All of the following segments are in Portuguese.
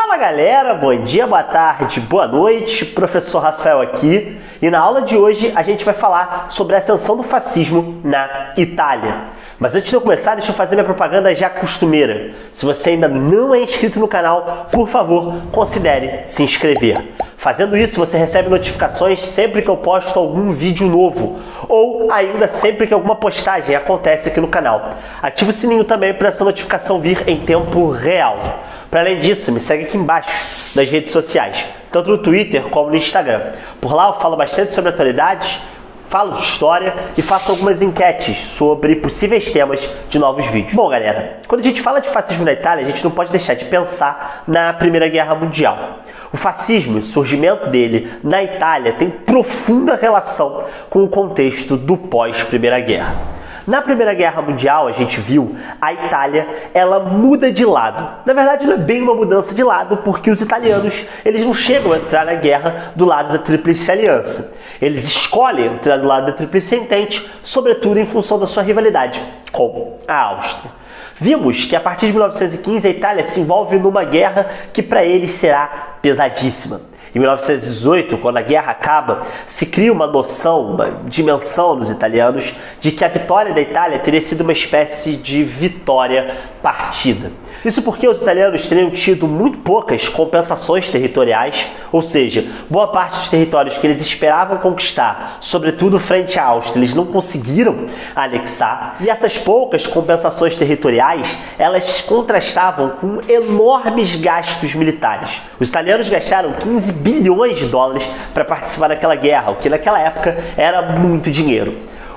Fala galera, bom dia, boa tarde, boa noite, professor Rafael aqui, e na aula de hoje a gente vai falar sobre a ascensão do fascismo na Itália. Mas antes de eu começar, deixa eu fazer minha propaganda já costumeira. Se você ainda não é inscrito no canal, por favor, considere se inscrever. Fazendo isso, você recebe notificações sempre que eu posto algum vídeo novo, ou ainda sempre que alguma postagem acontece aqui no canal. Ative o sininho também para essa notificação vir em tempo real. Para além disso, me segue aqui embaixo nas redes sociais, tanto no Twitter como no Instagram. Por lá eu falo bastante sobre atualidades, falo de história e faço algumas enquetes sobre possíveis temas de novos vídeos. Bom, galera, quando a gente fala de fascismo na Itália, a gente não pode deixar de pensar na Primeira Guerra Mundial. O fascismo, o surgimento dele na Itália, tem profunda relação com o contexto do pós-Primeira Guerra. Na Primeira Guerra Mundial, a gente viu a Itália, ela muda de lado. Na verdade, não é bem uma mudança de lado, porque os italianos, eles não chegam a entrar na guerra do lado da Tríplice Aliança. Eles escolhem entrar do lado da Tríplice Entente, sobretudo em função da sua rivalidade com a Áustria. Vimos que a partir de 1915 a Itália se envolve numa guerra que para eles será pesadíssima. Em 1918, quando a guerra acaba, se cria uma noção, uma dimensão nos italianos de que a vitória da Itália teria sido uma espécie de vitória partida. Isso porque os italianos teriam tido muito poucas compensações territoriais, ou seja, boa parte dos territórios que eles esperavam conquistar, sobretudo frente à Áustria, eles não conseguiram anexar. E essas poucas compensações territoriais, elas contrastavam com enormes gastos militares. Os italianos gastaram 15 bilhões de dólares para participar daquela guerra, o que naquela época era muito dinheiro.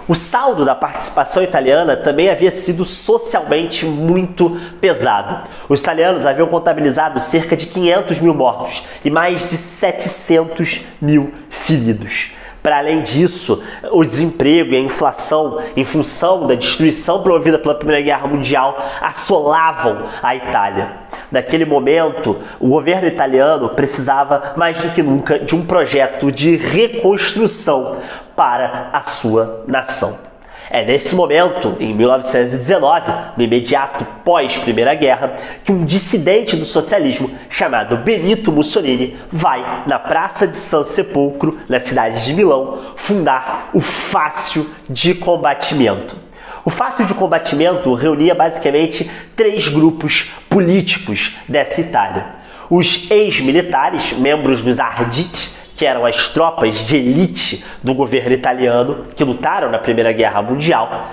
O saldo da participação italiana também havia sido socialmente muito pesado. Os italianos haviam contabilizado cerca de 500 mil mortos e mais de 700 mil feridos. Para além disso, o desemprego e a inflação, em função da destruição promovida pela Primeira Guerra Mundial, assolavam a Itália. Naquele momento, o governo italiano precisava, mais do que nunca, de um projeto de reconstrução para a sua nação. É nesse momento, em 1919, no imediato pós-Primeira Guerra, que um dissidente do socialismo chamado Benito Mussolini vai na Praça de San Sepolcro, na cidade de Milão, fundar o Fácio de Combatimento. O Fácio de Combatimento reunia basicamente três grupos políticos dessa Itália. Os ex-militares, membros dos Arditi, que eram as tropas de elite do governo italiano que lutaram na Primeira Guerra Mundial,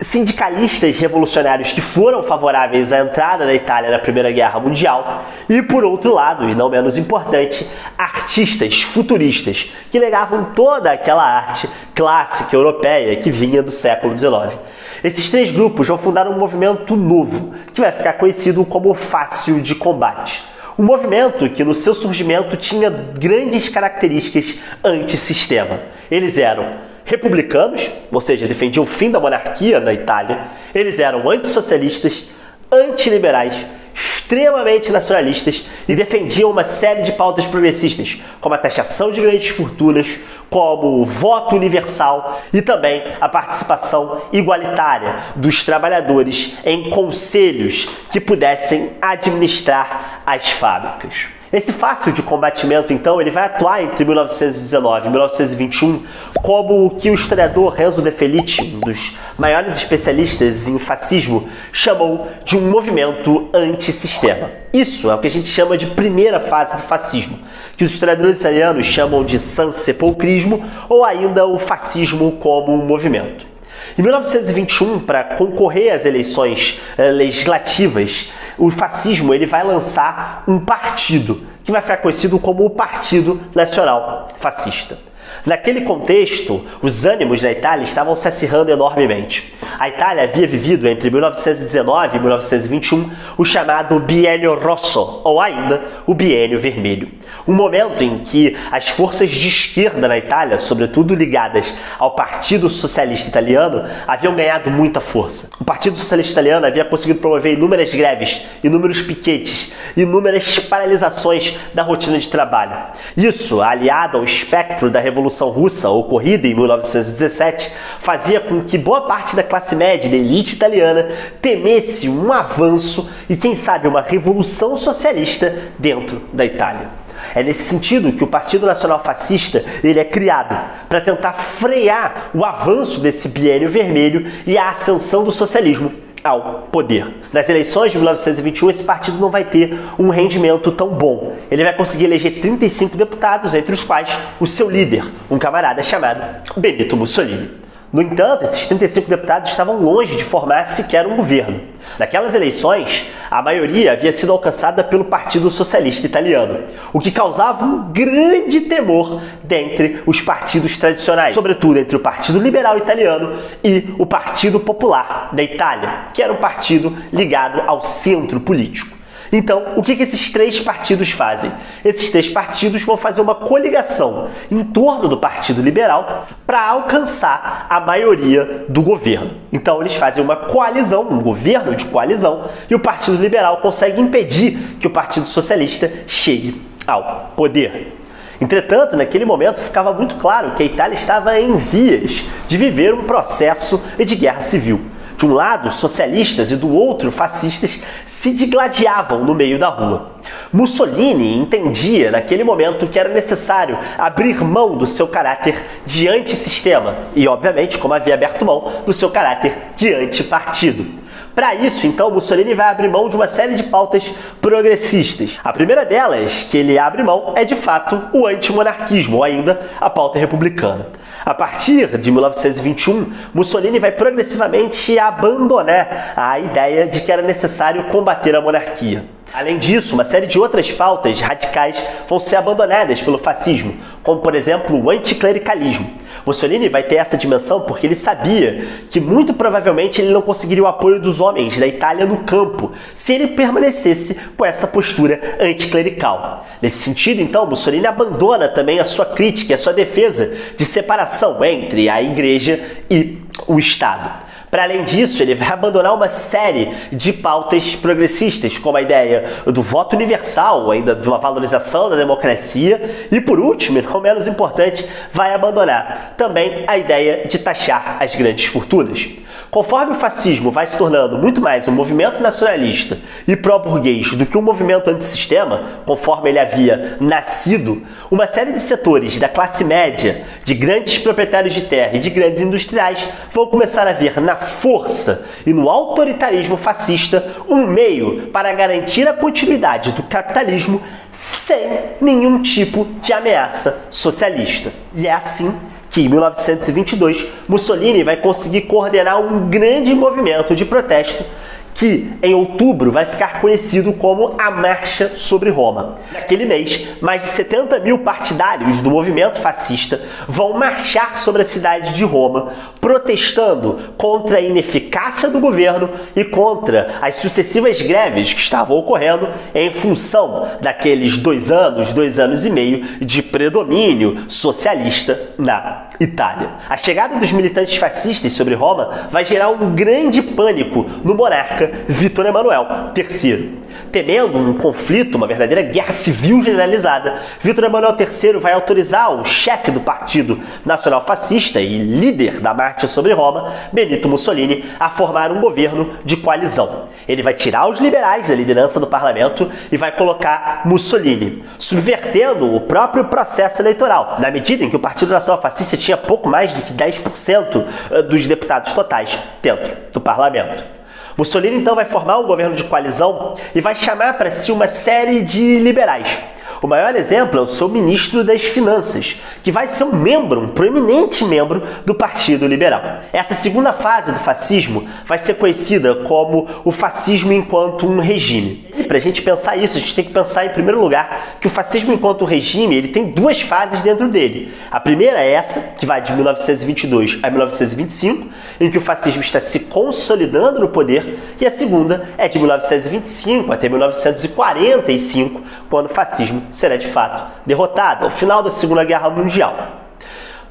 sindicalistas revolucionários que foram favoráveis à entrada da Itália na Primeira Guerra Mundial e, por outro lado, e não menos importante, artistas futuristas que negavam toda aquela arte clássica europeia que vinha do século XIX. Esses três grupos vão fundar um movimento novo, que vai ficar conhecido como Fácio de Combate. Um movimento que no seu surgimento tinha grandes características antissistema. Eles eram republicanos, ou seja, defendiam o fim da monarquia na Itália. Eles eram antissocialistas, antiliberais, extremamente nacionalistas e defendiam uma série de pautas progressistas, como a taxação de grandes fortunas, como o voto universal e também a participação igualitária dos trabalhadores em conselhos que pudessem administrar as fábricas. Esse Fácio de Combatimento, então, ele vai atuar entre 1919 e 1921 como o que o historiador Renzo De Felice, um dos maiores especialistas em fascismo, chamou de um movimento antissistema. Isso é o que a gente chama de primeira fase do fascismo, que os historiadores italianos chamam de sansepolcrismo ou ainda o fascismo como um movimento. Em 1921, para concorrer às eleições legislativas, o fascismo ele vai lançar um partido que vai ficar conhecido como o Partido Nacional Fascista. Naquele contexto, os ânimos da Itália estavam se acirrando enormemente. A Itália havia vivido entre 1919 e 1921 o chamado Biênio Rosso, ou ainda o Biênio Vermelho. Um momento em que as forças de esquerda na Itália, sobretudo ligadas ao Partido Socialista Italiano, haviam ganhado muita força. O Partido Socialista Italiano havia conseguido promover inúmeras greves, inúmeros piquetes, inúmeras paralisações da rotina de trabalho. Isso, aliado ao espectro da Revolução Revolução Russa, ocorrida em 1917, fazia com que boa parte da classe média e da elite italiana temesse um avanço e, quem sabe, uma revolução socialista dentro da Itália. É nesse sentido que o Partido Nacional Fascista ele é criado para tentar frear o avanço desse biênio vermelho e a ascensão do socialismo ao poder. Nas eleições de 1921, esse partido não vai ter um rendimento tão bom. Ele vai conseguir eleger 35 deputados, entre os quais o seu líder, um camarada chamado Benito Mussolini. No entanto, esses 35 deputados estavam longe de formar sequer um governo. Naquelas eleições, a maioria havia sido alcançada pelo Partido Socialista Italiano, o que causava um grande temor dentre os partidos tradicionais, sobretudo entre o Partido Liberal Italiano e o Partido Popular da Itália, que era um partido ligado ao centro político. Então, o que esses três partidos fazem? Esses três partidos vão fazer uma coligação em torno do Partido Liberal para alcançar a maioria do governo. Então, eles fazem uma coalizão, um governo de coalizão, e o Partido Liberal consegue impedir que o Partido Socialista chegue ao poder. Entretanto, naquele momento ficava muito claro que a Itália estava em vias de viver um processo de guerra civil. De um lado, socialistas e do outro, fascistas se digladiavam no meio da rua. Mussolini entendia naquele momento que era necessário abrir mão do seu caráter de antissistema e, obviamente, como havia aberto mão do seu caráter de antipartido. Para isso, então, Mussolini vai abrir mão de uma série de pautas progressistas. A primeira delas que ele abre mão é, de fato, o antimonarquismo, ou ainda a pauta republicana. A partir de 1921, Mussolini vai progressivamente abandonar a ideia de que era necessário combater a monarquia. Além disso, uma série de outras pautas radicais vão ser abandonadas pelo fascismo, como, por exemplo, o anticlericalismo. Mussolini vai ter essa dimensão porque ele sabia que muito provavelmente ele não conseguiria o apoio dos homens da Itália no campo se ele permanecesse com essa postura anticlerical. Nesse sentido, então, Mussolini abandona também a sua crítica e a sua defesa de separação entre a Igreja e o Estado. Para além disso, ele vai abandonar uma série de pautas progressistas, como a ideia do voto universal, ainda de uma valorização da democracia, e por último, e não menos importante, vai abandonar também a ideia de taxar as grandes fortunas. Conforme o fascismo vai se tornando muito mais um movimento nacionalista e pró-burguês do que um movimento antissistema, conforme ele havia nascido, uma série de setores da classe média, de grandes proprietários de terra e de grandes industriais vão começar a ver na força e no autoritarismo fascista um meio para garantir a continuidade do capitalismo sem nenhum tipo de ameaça socialista. E é assim que, em 1922, Mussolini vai conseguir coordenar um grande movimento de protesto que, em outubro, vai ficar conhecido como a Marcha sobre Roma. Naquele mês, mais de 70 mil partidários do movimento fascista vão marchar sobre a cidade de Roma, protestando contra a ineficácia do governo e contra as sucessivas greves que estavam ocorrendo em função daqueles 2 anos e meio de predomínio socialista na Itália. A chegada dos militantes fascistas sobre Roma vai gerar um grande pânico no monarca Vítor Emanuel III. Temendo um conflito, uma verdadeira guerra civil generalizada, Vítor Emanuel III vai autorizar o chefe do Partido Nacional Fascista e líder da Marcha sobre Roma, Benito Mussolini, a formar um governo de coalizão. Ele vai tirar os liberais da liderança do parlamento e vai colocar Mussolini, subvertendo o próprio processo eleitoral, na medida em que o Partido Nacional Fascista tinha pouco mais do que 10% dos deputados totais dentro do parlamento. Mussolini então vai formar um governo de coalizão e vai chamar para si uma série de liberais. O maior exemplo é o seu ministro das Finanças, que vai ser um proeminente membro do Partido Liberal. Essa segunda fase do fascismo vai ser conhecida como o fascismo enquanto um regime. E para a gente pensar isso, a gente tem que pensar em primeiro lugar que o fascismo enquanto um regime ele tem 2 fases dentro dele. A primeira é essa, que vai de 1922 a 1925, em que o fascismo está se consolidando no poder, e a segunda é de 1925 até 1945, quando o fascismo será de fato derrotado, ao final da Segunda Guerra Mundial.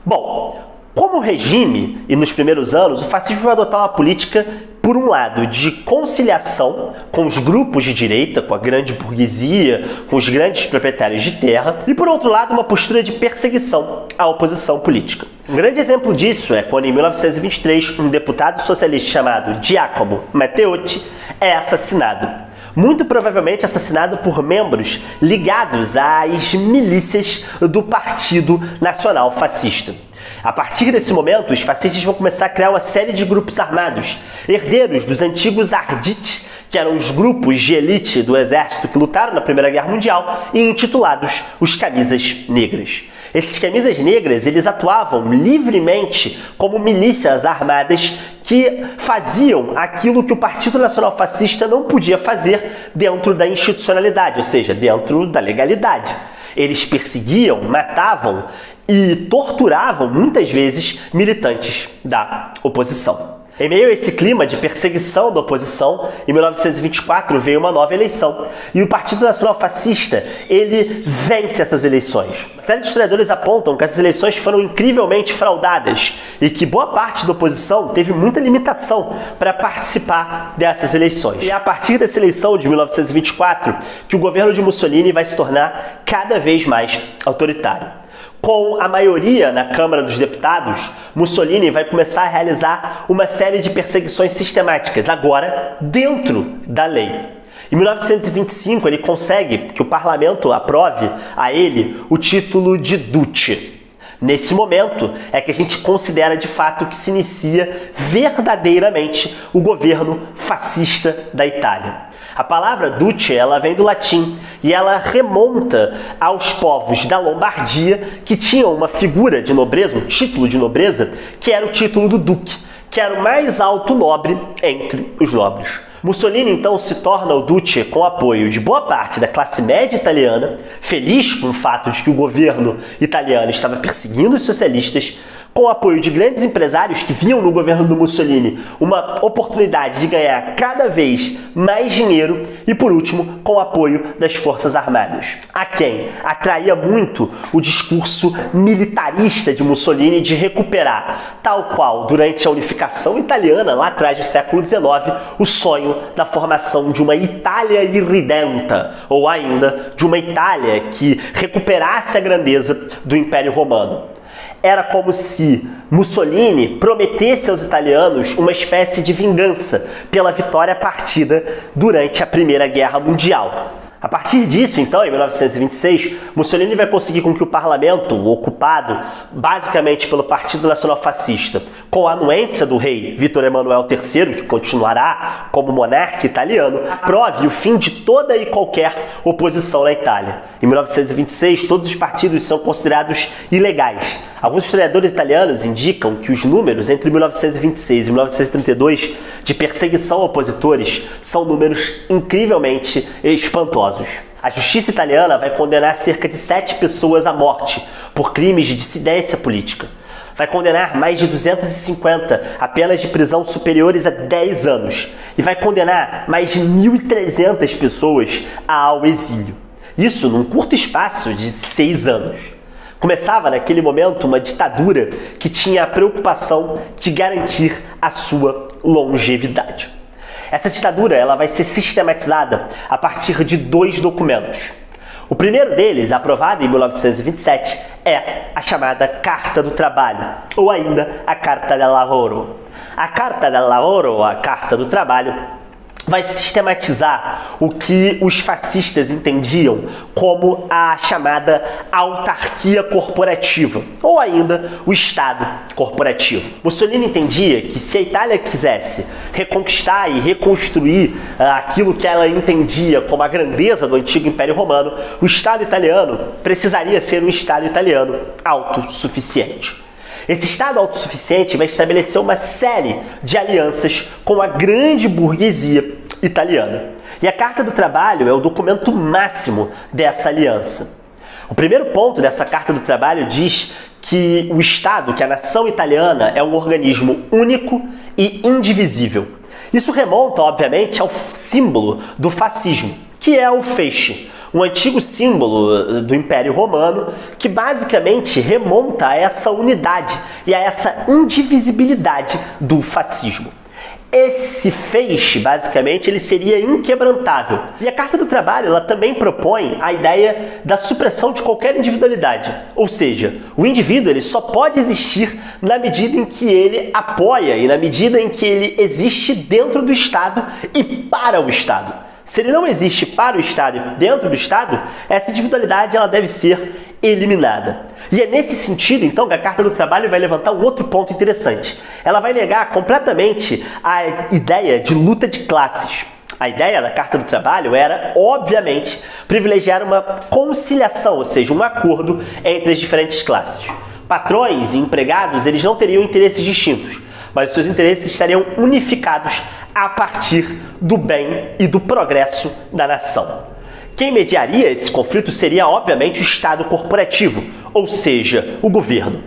Bom, como regime, e nos primeiros anos, o fascismo vai adotar uma política por um lado, de conciliação com os grupos de direita, com a grande burguesia, com os grandes proprietários de terra, e por outro lado, uma postura de perseguição à oposição política. Um grande exemplo disso é quando, em 1923, um deputado socialista chamado Giacomo Matteotti é assassinado. Muito provavelmente assassinado por membros ligados às milícias do Partido Nacional Fascista. A partir desse momento, os fascistas vão começar a criar uma série de grupos armados, herdeiros dos antigos Arditi, que eram os grupos de elite do exército que lutaram na Primeira Guerra Mundial, e intitulados os Camisas Negras. Esses Camisas Negras, eles atuavam livremente como milícias armadas que faziam aquilo que o Partido Nacional Fascista não podia fazer dentro da institucionalidade, ou seja, dentro da legalidade. Eles perseguiam, matavam e torturavam, muitas vezes, militantes da oposição. Em meio a esse clima de perseguição da oposição, em 1924 veio uma nova eleição e o Partido Nacional Fascista, ele vence essas eleições. Uma série de historiadores apontam que essas eleições foram incrivelmente fraudadas e que boa parte da oposição teve muita limitação para participar dessas eleições. E é a partir dessa eleição de 1924 que o governo de Mussolini vai se tornar cada vez mais autoritário. Com a maioria na Câmara dos Deputados, Mussolini vai começar a realizar uma série de perseguições sistemáticas, agora dentro da lei. Em 1925, ele consegue que o parlamento aprove a ele o título de Duce. Nesse momento é que a gente considera de fato que se inicia verdadeiramente o governo fascista da Itália. A palavra Duce, ela vem do latim e ela remonta aos povos da Lombardia que tinham uma figura de nobreza, um título de nobreza, que era o título do duque, que era o mais alto nobre entre os nobres. Mussolini então se torna o Duce com apoio de boa parte da classe média italiana, feliz com o fato de que o governo italiano estava perseguindo os socialistas, com o apoio de grandes empresários que viam no governo do Mussolini uma oportunidade de ganhar cada vez mais dinheiro e, por último, com o apoio das Forças Armadas, a quem atraía muito o discurso militarista de Mussolini de recuperar, tal qual durante a unificação italiana, lá atrás do século XIX, o sonho da formação de uma Itália irredenta, ou ainda de uma Itália que recuperasse a grandeza do Império Romano. Era como se Mussolini prometesse aos italianos uma espécie de vingança pela vitória partida durante a Primeira Guerra Mundial. A partir disso, então, em 1926, Mussolini vai conseguir com que o parlamento, ocupado basicamente pelo Partido Nacional Fascista, com a anuência do rei Vittorio Emanuele III, que continuará como monarca italiano, aprove o fim de toda e qualquer oposição na Itália. Em 1926, todos os partidos são considerados ilegais. Alguns historiadores italianos indicam que os números entre 1926 e 1932 de perseguição a opositores são números incrivelmente espantosos. A justiça italiana vai condenar cerca de 7 pessoas à morte por crimes de dissidência política. Vai condenar mais de 250 a penas de prisão superiores a 10 anos e vai condenar mais de 1.300 pessoas ao exílio. Isso num curto espaço de 6 anos. Começava naquele momento uma ditadura que tinha a preocupação de garantir a sua longevidade. Essa ditadura ela vai ser sistematizada a partir de 2 documentos. O primeiro deles, aprovado em 1927, é a chamada Carta do Trabalho, ou ainda a Carta del Lavoro. A Carta del Lavoro, ou a Carta do Trabalho, vai sistematizar o que os fascistas entendiam como a chamada autarquia corporativa, ou ainda o Estado corporativo. Mussolini entendia que se a Itália quisesse reconquistar e reconstruir aquilo que ela entendia como a grandeza do antigo Império Romano, o Estado italiano precisaria ser um Estado italiano autossuficiente. Esse Estado autossuficiente vai estabelecer uma série de alianças com a grande burguesia italiana. E a Carta do Trabalho é o documento máximo dessa aliança. O primeiro ponto dessa Carta do Trabalho diz que o Estado, que a nação italiana, é um organismo único e indivisível. Isso remonta, obviamente, ao símbolo do fascismo, que é o feixe, um antigo símbolo do Império Romano que basicamente remonta a essa unidade e a essa indivisibilidade do fascismo. Esse feixe, basicamente, ele seria inquebrantável. E a Carta do Trabalho, ela também propõe a ideia da supressão de qualquer individualidade. Ou seja, o indivíduo ele só pode existir na medida em que ele apoia e na medida em que ele existe dentro do Estado e para o Estado. Se ele não existe para o Estado e dentro do Estado, essa individualidade ela deve ser eliminada. E é nesse sentido, então, que a Carta do Trabalho vai levantar um outro ponto interessante. Ela vai negar completamente a ideia de luta de classes. A ideia da Carta do Trabalho era, obviamente, privilegiar uma conciliação, ou seja, um acordo entre as diferentes classes. Patrões e empregados, eles não teriam interesses distintos, mas os seus interesses estariam unificados a partir do bem e do progresso da nação. Quem mediaria esse conflito seria, obviamente, o Estado corporativo, ou seja, o governo.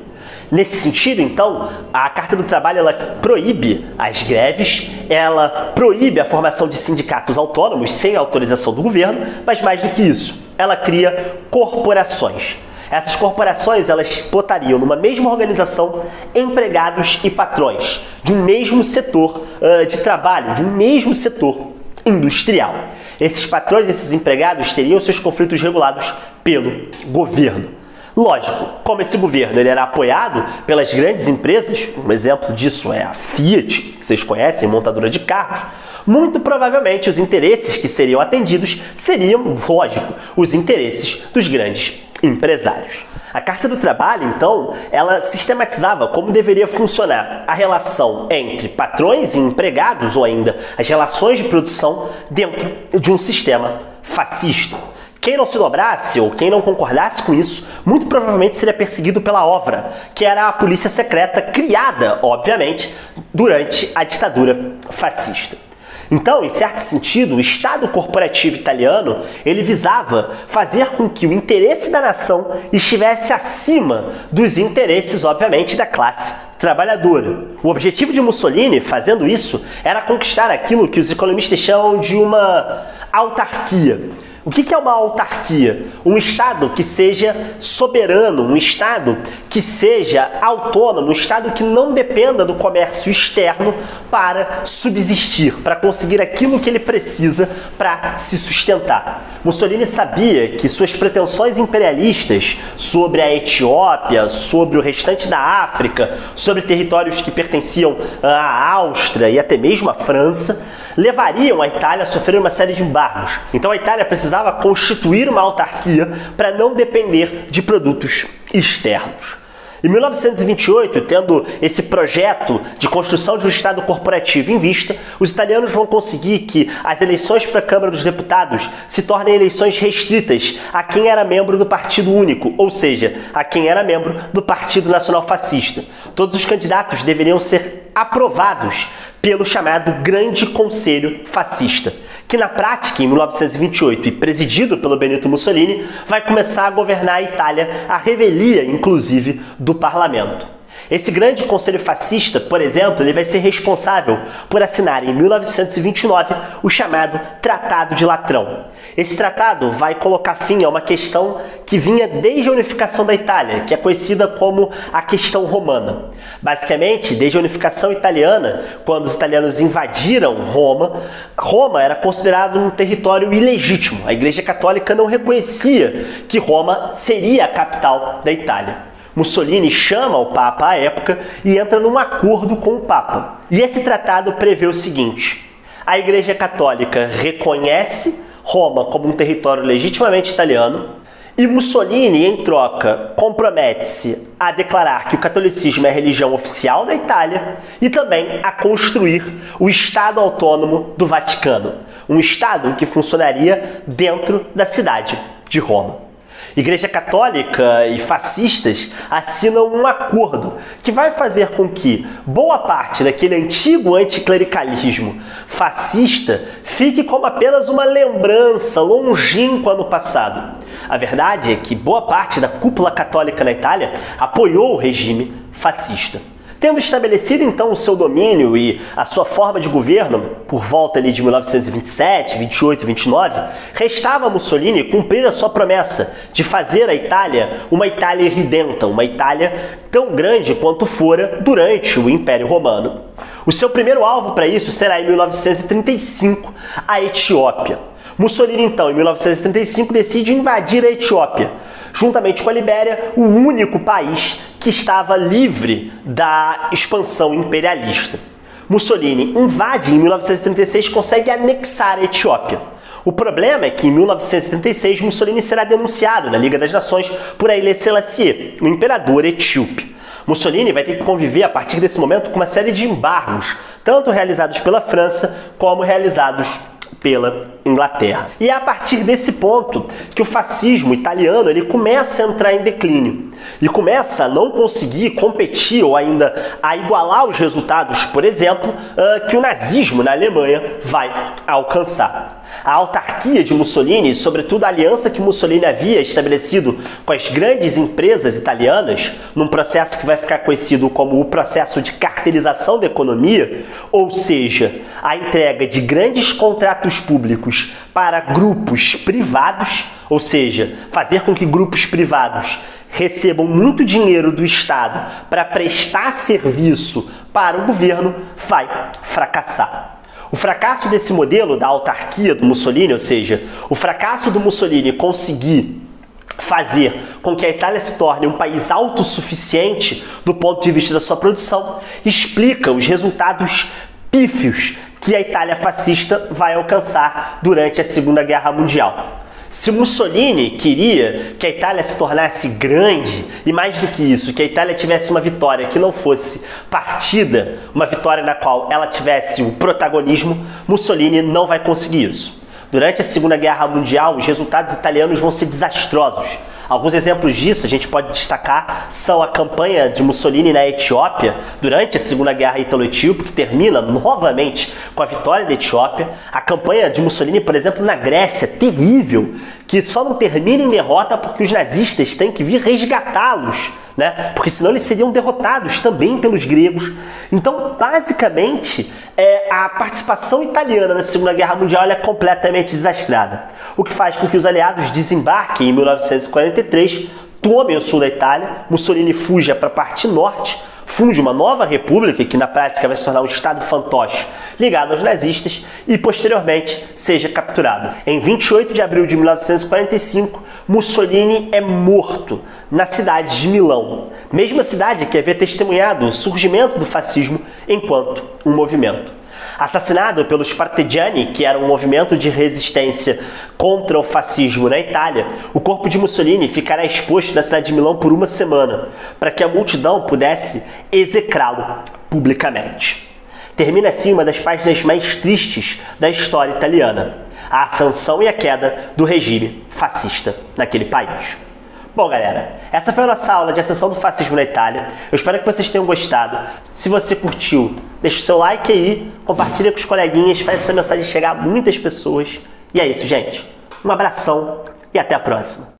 Nesse sentido, então, a Carta do Trabalho ela proíbe as greves, ela proíbe a formação de sindicatos autônomos sem autorização do governo, mas mais do que isso, ela cria corporações. Essas corporações elas botariam numa mesma organização empregados e patrões de um mesmo setor de trabalho, de um mesmo setor industrial. Esses patrões, esses empregados teriam seus conflitos regulados pelo governo. Lógico, como esse governo ele era apoiado pelas grandes empresas, um exemplo disso é a Fiat, que vocês conhecem, montadora de carros, muito provavelmente os interesses que seriam atendidos seriam, lógico, os interesses dos grandes empresários. A Carta do Trabalho, então, ela sistematizava como deveria funcionar a relação entre patrões e empregados, ou ainda as relações de produção dentro de um sistema fascista. Quem não se dobrasse ou quem não concordasse com isso, muito provavelmente seria perseguido pela OVRA, que era a polícia secreta criada, obviamente, durante a ditadura fascista. Então, em certo sentido, o Estado corporativo italiano ele visava fazer com que o interesse da nação estivesse acima dos interesses, obviamente, da classe trabalhadora. O objetivo de Mussolini, fazendo isso, era conquistar aquilo que os economistas chamam de uma autarquia. O que é uma autarquia? Um Estado que seja soberano, um Estado que seja autônomo, um Estado que não dependa do comércio externo para subsistir, para conseguir aquilo que ele precisa para se sustentar. Mussolini sabia que suas pretensões imperialistas sobre a Etiópia, sobre o restante da África, sobre territórios que pertenciam à Áustria e até mesmo à França, levariam a Itália a sofrer uma série de embargos. Então a Itália precisava constituir uma autarquia para não depender de produtos externos. Em 1928, tendo esse projeto de construção de um Estado corporativo em vista, os italianos vão conseguir que as eleições para a Câmara dos Deputados se tornem eleições restritas a quem era membro do Partido Único, ou seja, a quem era membro do Partido Nacional Fascista. Todos os candidatos deveriam ser aprovados pelo chamado Grande Conselho Fascista, que na prática, em 1928, e presidido pelo Benito Mussolini, vai começar a governar a Itália à revelia, inclusive, do parlamento. Esse Grande Conselho Fascista, por exemplo, ele vai ser responsável por assinar em 1929 o chamado Tratado de Latrão. Esse tratado vai colocar fim a uma questão que vinha desde a unificação da Itália, que é conhecida como a questão romana. Basicamente, desde a unificação italiana, quando os italianos invadiram Roma, Roma era considerado um território ilegítimo. A Igreja Católica não reconhecia que Roma seria a capital da Itália. Mussolini chama o Papa à época e entra num acordo com o Papa. E esse tratado prevê o seguinte: a Igreja Católica reconhece Roma como um território legitimamente italiano e Mussolini, em troca, compromete-se a declarar que o catolicismo é a religião oficial da Itália e também a construir o Estado Autônomo do Vaticano, um Estado que funcionaria dentro da cidade de Roma. Igreja Católica e fascistas assinam um acordo que vai fazer com que boa parte daquele antigo anticlericalismo fascista fique como apenas uma lembrança longínqua no passado. A verdade é que boa parte da cúpula católica na Itália apoiou o regime fascista. Tendo estabelecido então o seu domínio e a sua forma de governo por volta ali de 1927, 28 e 29, restava a Mussolini cumprir a sua promessa de fazer a Itália uma Itália irredenta, uma Itália tão grande quanto fora durante o Império Romano. O seu primeiro alvo para isso será em 1935, a Etiópia. Mussolini então, em 1935, decide invadir a Etiópia, juntamente com a Libéria, o único país que estava livre da expansão imperialista. Mussolini invade em 1936 e consegue anexar a Etiópia. O problema é que em 1936 Mussolini será denunciado na Liga das Nações por Haile Selassie, o imperador etíope. Mussolini vai ter que conviver a partir desse momento com uma série de embargos, tanto realizados pela França como realizados pela Inglaterra. E é a partir desse ponto que o fascismo italiano ele começa a entrar em declínio e começa a não conseguir competir ou ainda a igualar os resultados, por exemplo, que o nazismo na Alemanha vai alcançar. A autarquia de Mussolini, sobretudo a aliança que Mussolini havia estabelecido com as grandes empresas italianas, num processo que vai ficar conhecido como o processo de cartelização da economia, ou seja, a entrega de grandes contratos públicos para grupos privados, ou seja, fazer com que grupos privados recebam muito dinheiro do Estado para prestar serviço para o governo, vai fracassar. O fracasso desse modelo da autarquia do Mussolini, ou seja, o fracasso do Mussolini conseguir fazer com que a Itália se torne um país autossuficiente do ponto de vista da sua produção, explica os resultados pífios que a Itália fascista vai alcançar durante a Segunda Guerra Mundial. Se Mussolini queria que a Itália se tornasse grande, e mais do que isso, que a Itália tivesse uma vitória que não fosse partida, uma vitória na qual ela tivesse o protagonismo, Mussolini não vai conseguir isso. Durante a Segunda Guerra Mundial, os resultados italianos vão ser desastrosos. Alguns exemplos disso a gente pode destacar são a campanha de Mussolini na Etiópia durante a Segunda Guerra Ítalo-Etíope, que termina novamente com a vitória da Etiópia. A campanha de Mussolini, por exemplo, na Grécia, terrível, que só não termina em derrota porque os nazistas têm que vir resgatá-los, né? Porque senão eles seriam derrotados também pelos gregos. Então, basicamente, a participação italiana na Segunda Guerra Mundial é completamente desastrada, o que faz com que os aliados desembarquem em 1943, tomem o sul da Itália, Mussolini fuja para a parte norte, funde uma nova república, que na prática vai se tornar um estado fantoche ligado aos nazistas, e posteriormente seja capturado. Em 28 de abril de 1945, Mussolini é morto na cidade de Milão, mesma cidade que havia testemunhado o surgimento do fascismo enquanto um movimento. Assassinado pelos Partigiani, que era um movimento de resistência contra o fascismo na Itália, o corpo de Mussolini ficará exposto na cidade de Milão por uma semana, para que a multidão pudesse execrá-lo publicamente. Termina assim uma das páginas mais tristes da história italiana, a ascensão e a queda do regime fascista naquele país. Bom, galera, essa foi a nossa aula de ascensão do fascismo na Itália. Eu espero que vocês tenham gostado. Se você curtiu, deixa o seu like aí, compartilha com os coleguinhas, faz essa mensagem chegar a muitas pessoas. E é isso, gente. Um abração e até a próxima.